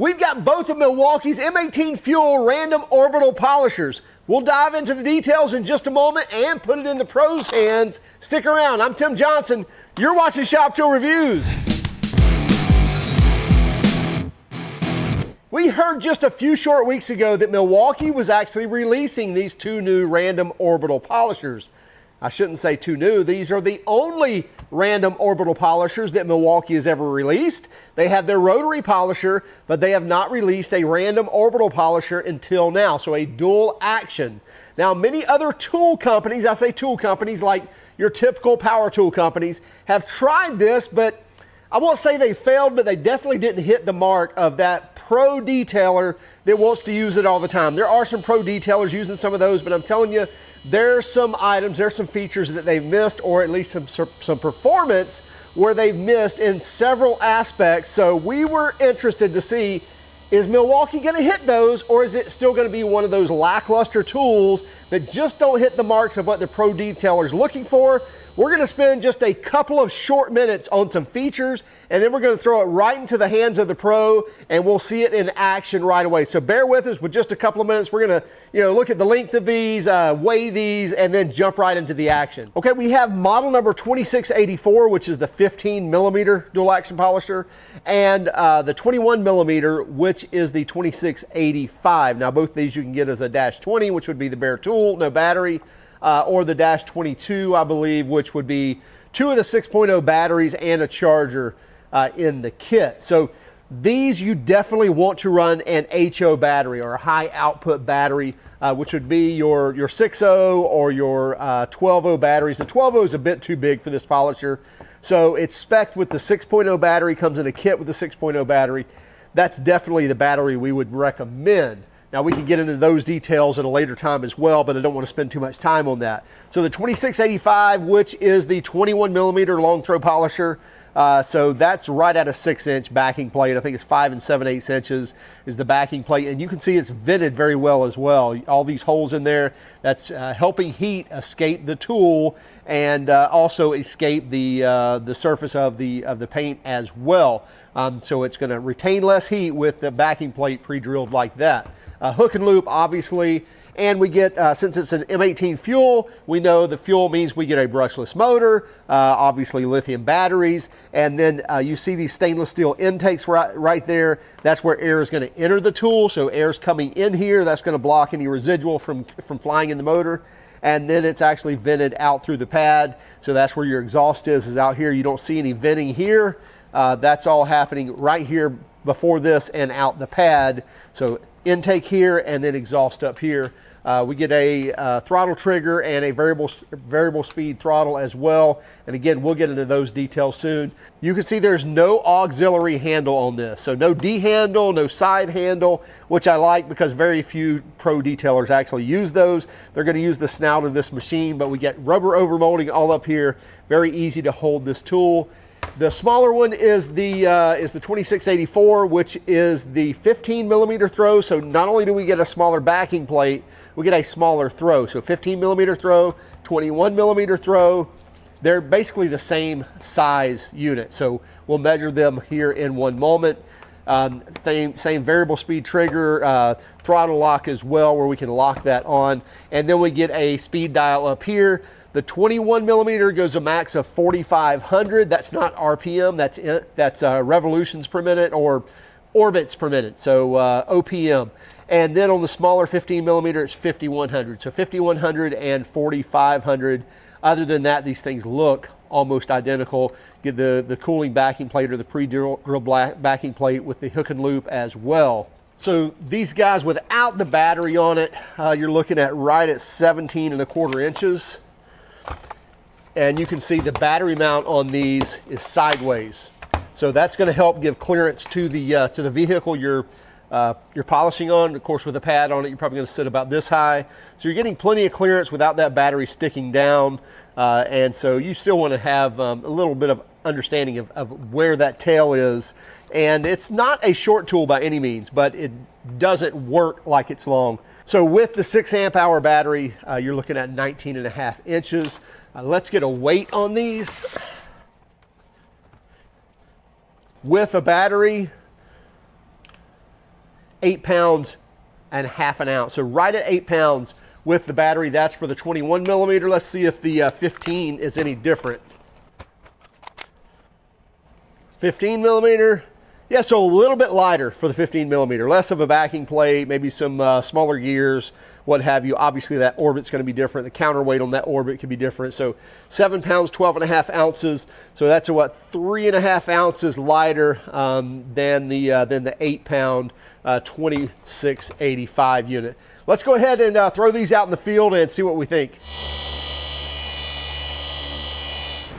We've got both of Milwaukee's M18 FUEL random orbital polishers. We'll dive into the details in just a moment and put it in the pros' hands. Stick around. I'm Tim Johnson. You're watching Shop Tool Reviews. We heard just a few short weeks ago that Milwaukee was actually releasing these two new random orbital polishers. I shouldn't say two new. These are the only random orbital polishers that Milwaukee has ever released. They have their rotary polisher, but they have not released a random orbital polisher until now, so a dual action. Now, many other tool companies, I say tool companies like your typical power tool companies, have tried this, but I won't say they failed, but they definitely didn't hit the mark of that pro detailer that wants to use it all the time. There are some pro detailers using some of those, but I'm telling you, there's some items, there's some features that they've missed, or at least some performance where they've missed in several aspects. So we were interested to see, is Milwaukee going to hit those, or is it still going to be one of those lackluster tools that just don't hit the marks of what the pro detailer is looking for? We're going to spend just a couple of short minutes on some features, and then we're going to throw it right into the hands of the pro, and we'll see it in action right away. So bear with us with just a couple of minutes. We're going to, look at the length of these, weigh these, and then jump right into the action. Okay, we have model number 2684, which is the 15 millimeter dual action polisher, and the 21 millimeter, which is the 2685. Now, both of these you can get as a -20, which would be the bare tool, no battery. Or the -22, I believe, which would be two of the 6.0 batteries and a charger in the kit. So these you definitely want to run an HO battery, or a high output battery, which would be your 6.0 or your 12.0 batteries. The 12.0 is a bit too big for this polisher, so it's spec'd with the 6.0 battery, comes in a kit with the 6.0 battery. That's definitely the battery we would recommend. Now, we can get into those details at a later time as well, but I don't want to spend too much time on that. So the 2685, which is the 21 millimeter long throw polisher, so that's right at a 6-inch backing plate. I think it's 5 7/8 inches is the backing plate, and you can see it's vented very well as well. All these holes in there, that's helping heat escape the tool and also escape the surface of the paint as well. So it's going to retain less heat with the backing plate pre-drilled like that. Hook and loop, obviously, and we get, since it's an M18 FUEL, we know the fuel means we get a brushless motor, obviously lithium batteries, and then you see these stainless steel intakes right there. That's where air is going to enter the tool, so air's coming in here. That's going to block any residual from flying in the motor, and then it's actually vented out through the pad, so that's where your exhaust is out here. You don't see any venting here. That's all happening right here before this and out the pad. So intake here and then exhaust up here. We get a throttle trigger and a variable speed throttle as well. And again, we'll get into those details soon. You can see there's no auxiliary handle on this. So no D handle, no side handle, which I like because very few pro detailers actually use those. They're going to use the snout of this machine, but we get rubber overmolding all up here. Very easy to hold this tool. The smaller one is the 2684, which is the 15 millimeter throw. So not only do we get a smaller backing plate, we get a smaller throw. So 15 millimeter throw, 21 millimeter throw, they're basically the same size unit. So we'll measure them here in one moment. Same variable speed trigger, throttle lock as well, where we can lock that on. And then we get a speed dial up here. The 21 millimeter goes a max of 4,500. That's not RPM, that's revolutions per minute or orbits per minute, so OPM. And then on the smaller 15 millimeter, it's 5,100. So 5,100 and 4,500. Other than that, these things look almost identical. Get the cooling backing plate or the pre-drilled backing plate with the hook and loop as well. So these guys without the battery on it, you're looking at right at 17.25 inches. And you can see the battery mount on these is sideways. So that's going to help give clearance to the vehicle you're polishing on. Of course, with a pad on it, you're probably going to sit about this high. So you're getting plenty of clearance without that battery sticking down. And so you still want to have a little bit of understanding of where that tail is. And it's not a short tool by any means, but it doesn't work like it's long. So with the 6 amp hour battery, you're looking at 19.5 inches. Let's get a weight on these. With a battery, 8 pounds and half an ounce. So right at 8 pounds with the battery. That's for the 21 millimeter. Let's see if the 15 is any different. 15 millimeter. Yeah, so a little bit lighter for the 15 millimeter. Less of a backing plate, maybe some smaller gears, what have you. Obviously that orbit's going to be different. The counterweight on that orbit could be different. So 7 pounds, 12.5 ounces. So that's a, what, 3.5 ounces lighter than the 8 pound 2685 unit. Let's go ahead and throw these out in the field and see what we think.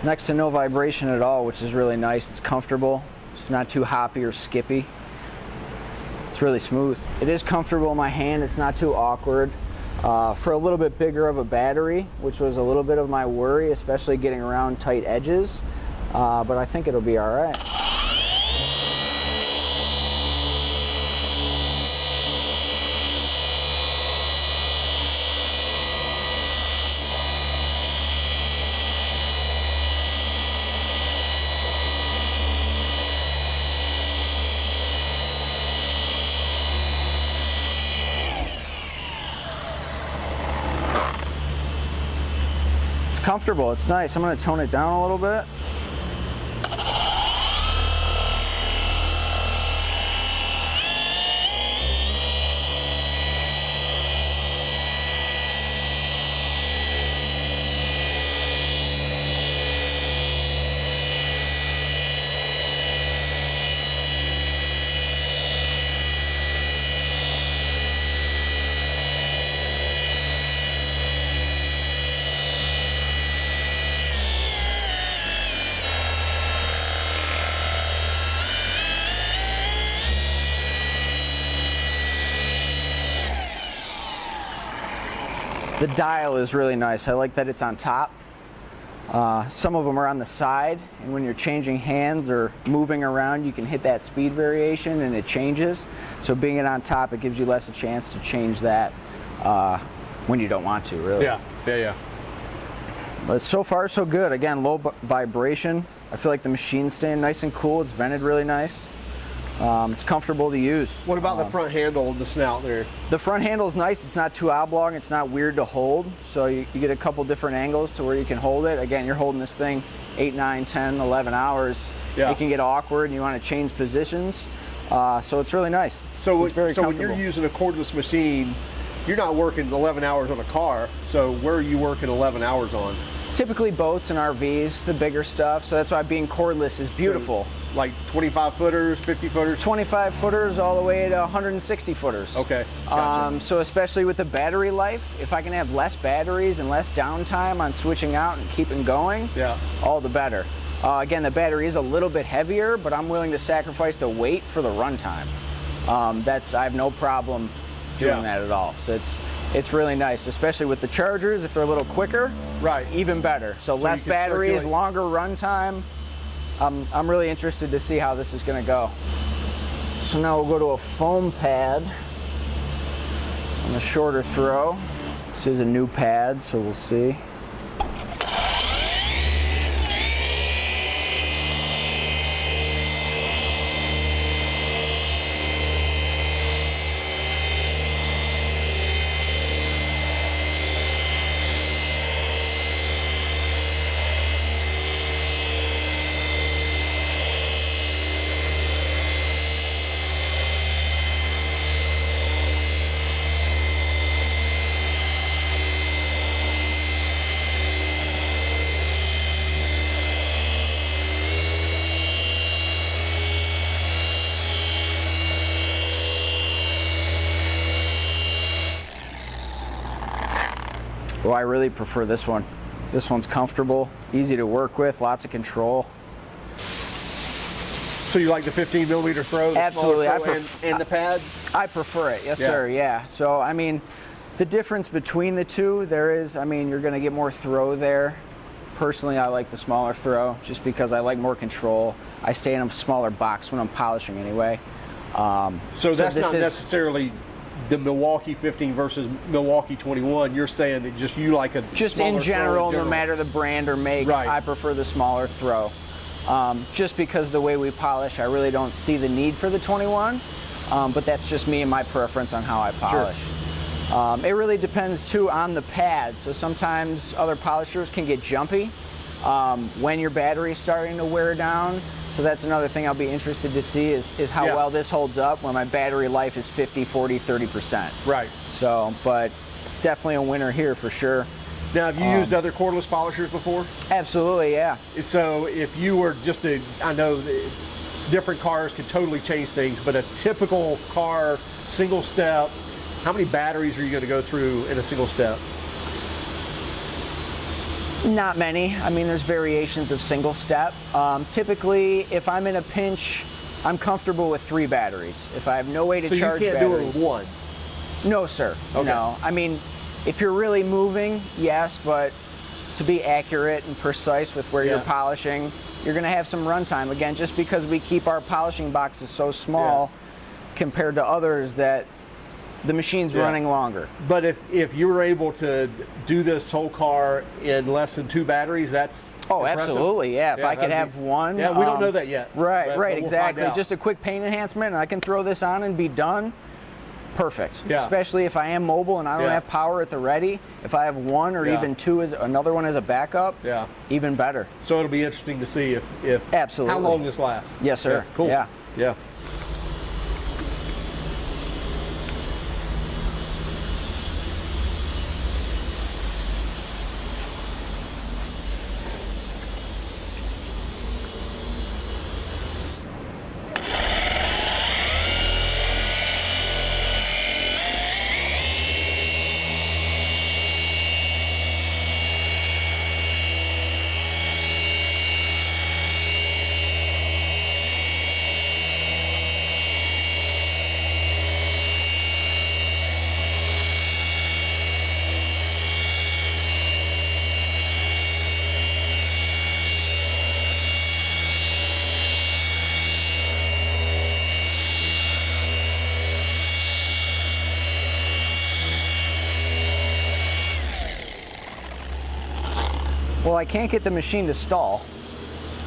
Next to no vibration at all, which is really nice. It's comfortable. It's not too hoppy or skippy. It's really smooth. It is comfortable in my hand. It's not too awkward. For a little bit bigger of a battery, which was a little bit of my worry, especially getting around tight edges, but I think it'll be all right. Comfortable, it's nice. I'm going to tone it down a little bit. The dial is really nice. I like that it's on top. Some of them are on the side, and when you're changing hands or moving around, you can hit that speed variation and it changes. So being it on top, it gives you less a chance to change that when you don't want to, really. Yeah. But so far, so good. Again, low vibration. I feel like the machine's staying nice and cool. It's vented really nice. It's comfortable to use. What about the front handle and the snout there? The front handle is nice. It's not too oblong. It's not weird to hold. So you get a couple different angles to where you can hold it. Again, you're holding this thing 8, 9, 10, 11 hours. Yeah. It can get awkward and you want to change positions. So it's really nice. So when you're using a cordless machine, you're not working 11 hours on a car. So where are you working 11 hours on? Typically boats and RVs, the bigger stuff. So that's why being cordless is beautiful. So, like 25 footers, 50 footers? 25 footers all the way to 160 footers. Okay, gotcha. So especially with the battery life, if I can have less batteries and less downtime on switching out and keeping going, yeah, all the better. Again, the battery is a little bit heavier, but I'm willing to sacrifice the weight for the runtime. I have no problem doing that at all. So it's really nice, especially with the chargers. If they're a little quicker, right, even better. So less batteries, longer runtime. I'm really interested to see how this is going to go. So now we'll go to a foam pad on the shorter throw. This is a new pad, so we'll see. Well, I really prefer this one. This one's comfortable, easy to work with, lots of control. So you like the 15 millimeter throw? Absolutely. And the pad? I prefer it, yes sir, yeah. So, I mean, the difference between the two, you're gonna get more throw there. Personally, I like the smaller throw just because I like more control. I stay in a smaller box when I'm polishing anyway. So that's not necessarily the Milwaukee 15 versus Milwaukee 21. You're saying that just you like a just in general, no matter the brand or make, right, I prefer the smaller throw. Just because the way we polish, I really don't see the need for the 21. but that's just me and my preference on how I polish. Sure. It really depends too on the pad. So sometimes other polishers can get jumpy when your battery's starting to wear down. So that's another thing I'll be interested to see is how well this holds up when my battery life is 50, 40, 30%. Right. So, but definitely a winner here for sure. Now, have you used other cordless polishers before? Absolutely, yeah. So if you were just I know different cars can totally change things, but a typical car, single step, how many batteries are you going to go through in a single step? Not many. I mean, there's variations of single step. Typically, if I'm in a pinch, I'm comfortable with 3 batteries. If I have no way to charge batteries. So you can't do it with 1? No, sir. Okay. No. I mean, if you're really moving, yes, but to be accurate and precise with where you're polishing, you're going to have some runtime. Again, just because we keep our polishing boxes so small compared to others that the machine's running longer. But if you were able to do this whole car in less than 2 batteries, that's impressive. Absolutely, yeah. If I could have one. Yeah, we don't know that yet. Right, right, exactly. Just a quick paint enhancement, and I can throw this on and be done. Perfect. Yeah. Especially if I am mobile and I don't have power at the ready. If I have 1 or even 2 as another one as a backup, even better. So it'll be interesting to see if absolutely how long this lasts. Yes, sir. Cool. Yeah. Well, I can't get the machine to stall,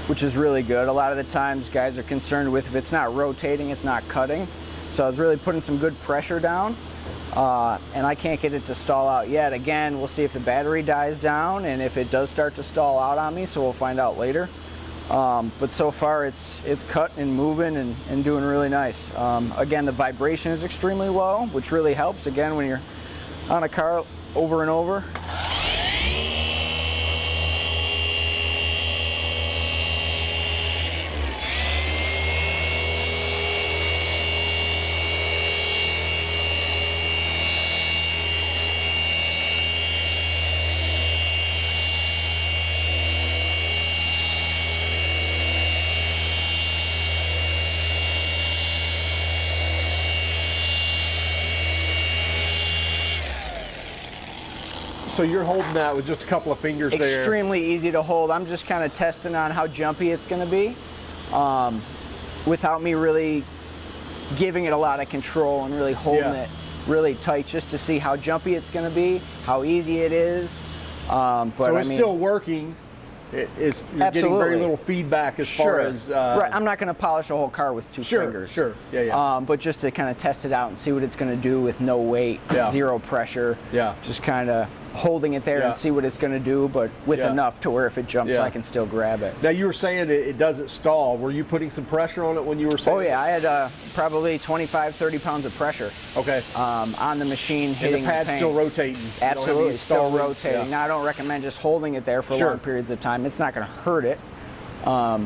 which is really good. A lot of the times guys are concerned with if it's not rotating, it's not cutting. So I was really putting some good pressure down, and I can't get it to stall out yet. Again, we'll see if the battery dies down and if it does start to stall out on me, so we'll find out later. But so far it's cutting and moving and doing really nice. Again, the vibration is extremely low, which really helps, again, when you're on a car over and over. So you're holding that with just a couple of fingers there. Extremely easy to hold. I'm just kind of testing on how jumpy it's going to be without me really giving it a lot of control and really holding it really tight just to see how jumpy it's going to be, how easy it is. But so it's still working. You're getting very little feedback as far as... right, I'm not going to polish a whole car with 2 fingers. Sure, yeah. But just to kind of test it out and see what it's going to do with no weight, 0 pressure. Just kind of holding it there and see what it's going to do, but with enough to where if it jumps, I can still grab it. Now, you were saying it doesn't stall. Were you putting some pressure on it when you were saying? Oh, yeah. I had probably 25, 30 pounds of pressure. Okay. On the machine, hitting the pad's still rotating. Absolutely, still rotating. Now, I don't recommend just holding it there for long periods of time. It's not going to hurt it, but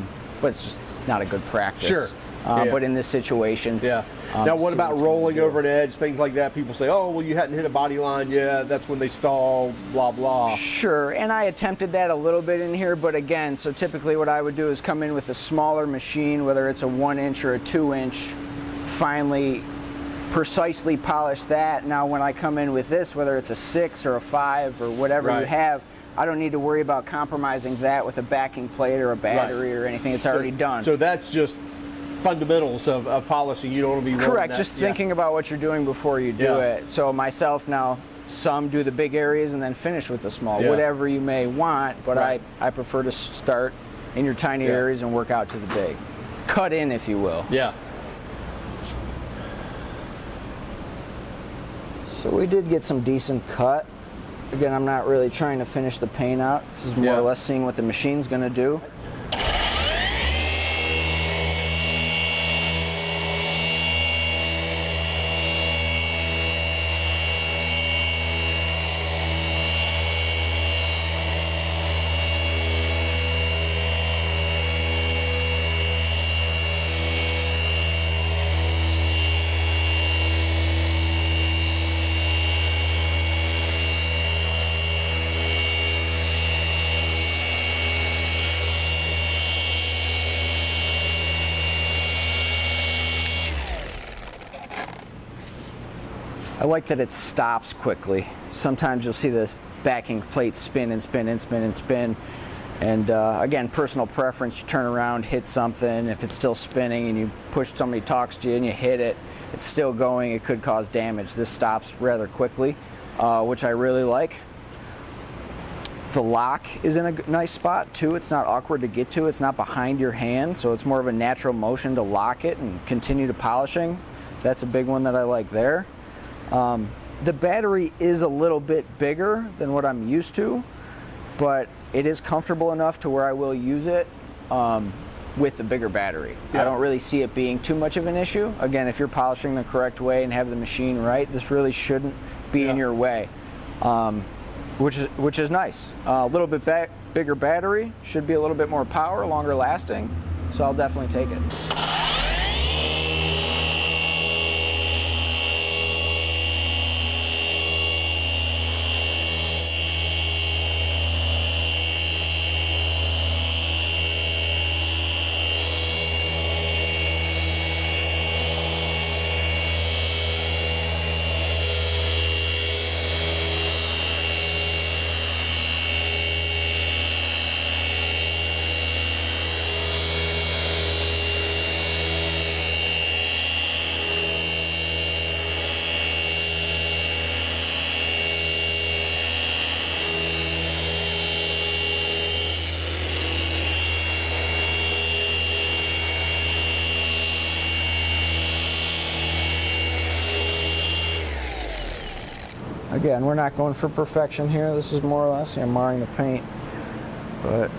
it's just not a good practice. Sure. But in this situation, now, what about rolling over an edge, things like that? People say, oh, well, you hadn't hit a body line yet. That's when they stall, blah, blah. Sure, and I attempted that a little bit in here, but again, so typically what I would do is come in with a smaller machine, whether it's a 1-inch or a 2-inch, finally, precisely polish that. Now, when I come in with this, whether it's a 6 or a 5 or whatever you have, I don't need to worry about compromising that with a backing plate or a battery or anything. It's already done. So that's just fundamentals of polishing. You don't want to be correct. Just thinking about what you're doing before you do it. So myself now, some do the big areas and then finish with the small, whatever you may want, but I prefer to start in your tiny areas and work out to the big. Cut in, if you will. So we did get some decent cut. Again, I'm not really trying to finish the paint out. This is more or less seeing what the machine's gonna do. I like that it stops quickly. Sometimes you'll see the backing plate spin and spin and spin and spin. And again, personal preference, you turn around, hit something, if it's still spinning and you push, somebody talks to you and you hit it, it's still going, it could cause damage. This stops rather quickly, which I really like. The lock is in a nice spot too. It's not awkward to get to, it's not behind your hand, so it's more of a natural motion to lock it and continue to polishing. That's a big one that I like there. The battery is a little bit bigger than what I'm used to, but it is comfortable enough to where I will use it with the bigger battery. I don't really see it being too much of an issue. Again, if you're polishing the correct way and have the machine right, this really shouldn't be in your way, which is nice. A little bit bigger battery, should be a little bit more power, longer lasting, so I'll definitely take it. Again, we're not going for perfection here. This is more or less, I'm marring the paint, but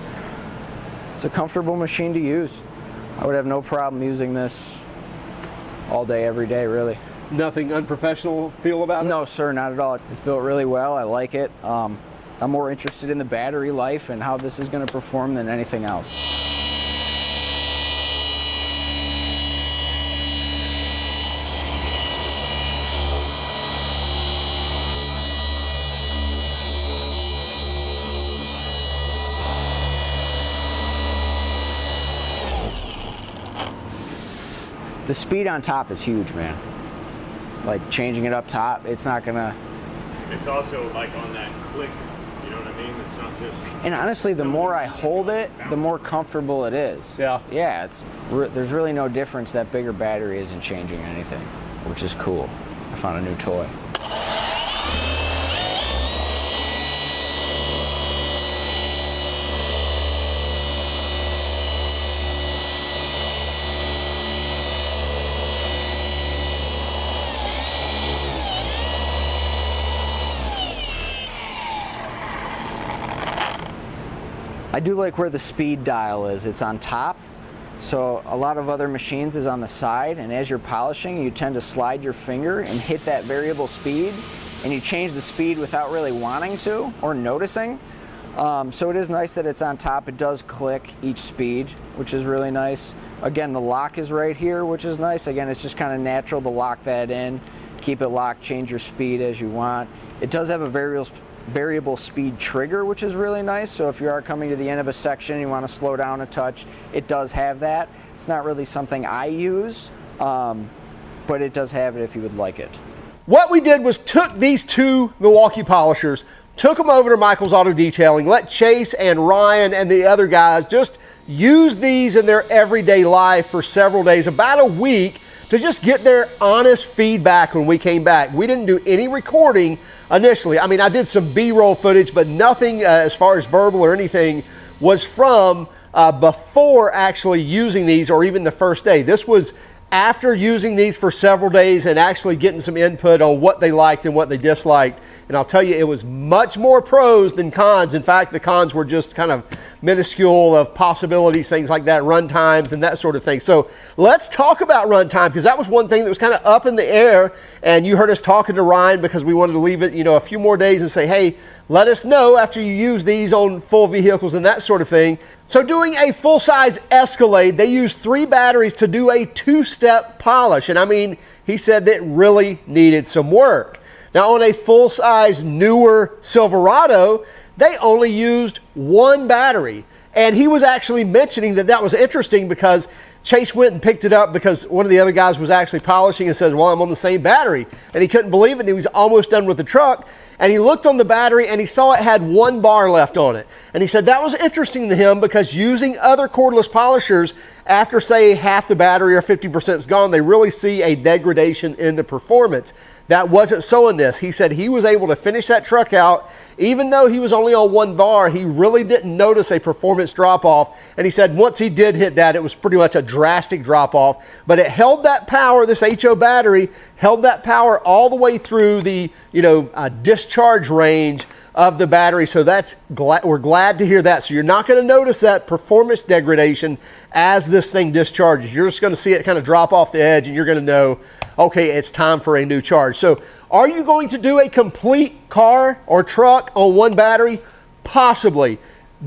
it's a comfortable machine to use. I would have no problem using this all day, every day, really. Nothing unprofessional feel about it? No, sir, not at all. It's built really well. I like it. I'm more interested in the battery life and how this is going to perform than anything else. The speed on top is huge, man. Like changing it up top, it's not gonna... It's also like on that click, you know what I mean? It's not just... And honestly, the more I hold it, the more comfortable it is. Yeah. Yeah, there's really no difference. That bigger battery isn't changing anything, which is cool. I found a new toy. I do like where the speed dial is. It's on top, so a lot of other machines is on the side, and as you're polishing, you tend to slide your finger and hit that variable speed, and you change the speed without really wanting to or noticing. So it is nice that it's on top. It does click each speed, which is really nice. Again, the lock is right here, which is nice. Again, it's just kind of natural to lock that in, keep it locked, change your speed as you want. It does have a variable speed trigger, which is really nice. So if you are coming to the end of a section and you want to slow down a touch, it does have that. It's not really something I use, but it does have it if you would like it. What we did was took these two Milwaukee Polishers, took them over to Michael's Auto Detailing, let Chase and Ryan and the other guys just use these in their everyday life for several days, about a week, to just get their honest feedback when we came back. We didn't do any recording initially. I mean, I did some B-roll footage, but nothing as far as verbal or anything was from before actually using these or even the first day. This was after using these for several days and actually getting some input on what they liked and what they disliked. And I'll tell you, it was much more pros than cons. In fact, the cons were just kind of minuscule of possibilities, things like that, run times and that sort of thing. So let's talk about runtime, because that was one thing that was kind of up in the air. And you heard us talking to Ryan because we wanted to leave it, a few more days and say, hey, let us know after you use these on full vehicles and that sort of thing. So doing a full-size Escalade, they use 3 batteries to do a 2-step polish. And I mean, he said that really needed some work. Now on a full-size newer Silverado, they only used 1 battery. And he was actually mentioning that that was interesting because Chase went and picked it up because one of the other guys was actually polishing and says, well, I'm on the same battery. And he couldn't believe it, and he was almost done with the truck. And he looked on the battery and he saw it had 1 bar left on it. And he said that was interesting to him because using other cordless polishers, after say half the battery or 50% is gone, they really see a degradation in the performance. That wasn't so in this. He said he was able to finish that truck out. Even though he was only on 1 bar, he really didn't notice a performance drop-off. And he said once he did hit that, it was pretty much a drastic drop-off. But it held that power, this HO battery, held that power all the way through the discharge range of the battery. So we're glad to hear that. So you're not going to notice that performance degradation as this thing discharges. You're just going to see it kind of drop off the edge, and you're going to know, okay, it's time for a new charge. So are you going to do a complete car or truck on 1 battery? Possibly.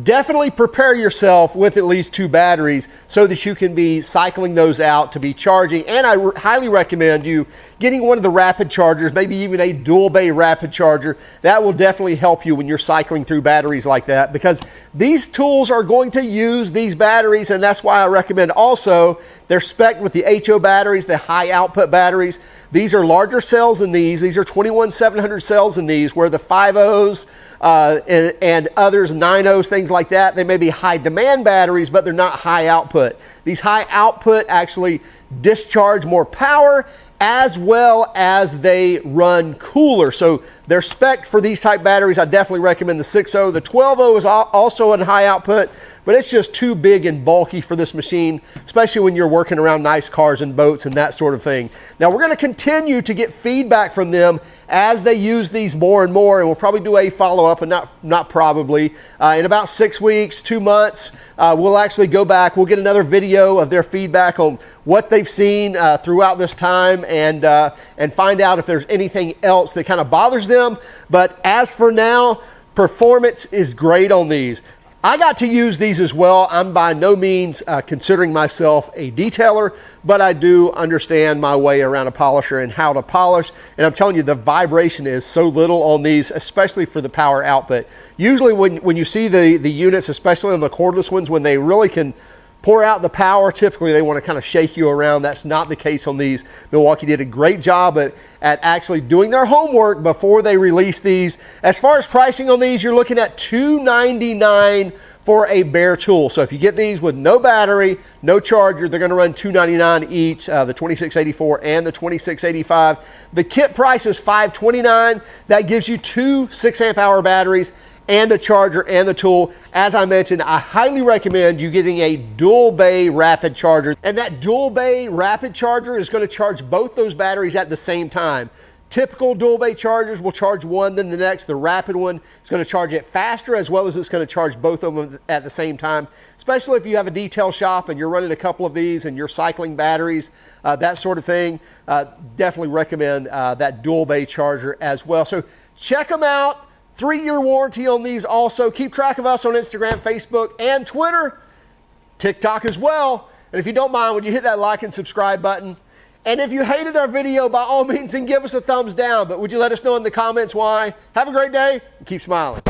Definitely prepare yourself with at least 2 batteries so that you can be cycling those out to be charging. And I highly recommend you getting one of the rapid chargers, maybe even a dual bay rapid charger. That will definitely help you when you're cycling through batteries like that, because these tools are going to use these batteries. And that's why I recommend also they're spec'd with the HO batteries, the high output batteries. These are larger cells than these. These are 21700 cells in these, where the 5.0s and others, 9.0s, things like that, they may be high demand batteries, but they're not high output. These high output actually discharge more power, as well as they run cooler. So they're spec'd for these type batteries. I definitely recommend the 6.0. The 12.0 is also in high output, but it's just too big and bulky for this machine, especially when you're working around nice cars and boats and that sort of thing. Now we're going to continue to get feedback from them as they use these more and more, and we'll probably do a follow-up, and not probably. In about 6 weeks, 2 months, we'll actually go back. We'll get another video of their feedback on what they've seen throughout this time, and find out if there's anything else that kind of bothers them. But as for now, performance is great on these. I got to use these as well. I'm by no means considering myself a detailer, but I do understand my way around a polisher and how to polish. And I'm telling you, the vibration is so little on these, especially for the power output. Usually when you see the units, especially on the cordless ones, when they really can pour out the power, typically they want to kind of shake you around. That's not the case on these. Milwaukee did a great job at actually doing their homework before they released these. As far as pricing on these, you're looking at $299 for a bare tool. So if you get these with no battery, no charger, they're going to run $299 each, the 2684 and the 2685. The kit price is $529. That gives you 2 6-amp hour batteries and a charger and the tool. As I mentioned, I highly recommend you getting a dual bay rapid charger. And that dual bay rapid charger is going to charge both those batteries at the same time. Typical dual bay chargers will charge one, then the next. The rapid one is going to charge it faster, as well as it's going to charge both of them at the same time. Especially if you have a detail shop and you're running a couple of these and you're cycling batteries, that sort of thing. Definitely recommend that dual bay charger as well. So check them out. 3-year warranty on these also. Keep track of us on Instagram, Facebook, and Twitter, TikTok as well. And if you don't mind, would you hit that like and subscribe button? And if you hated our video, by all means, then give us a thumbs down. But would you let us know in the comments why? Have a great day and keep smiling.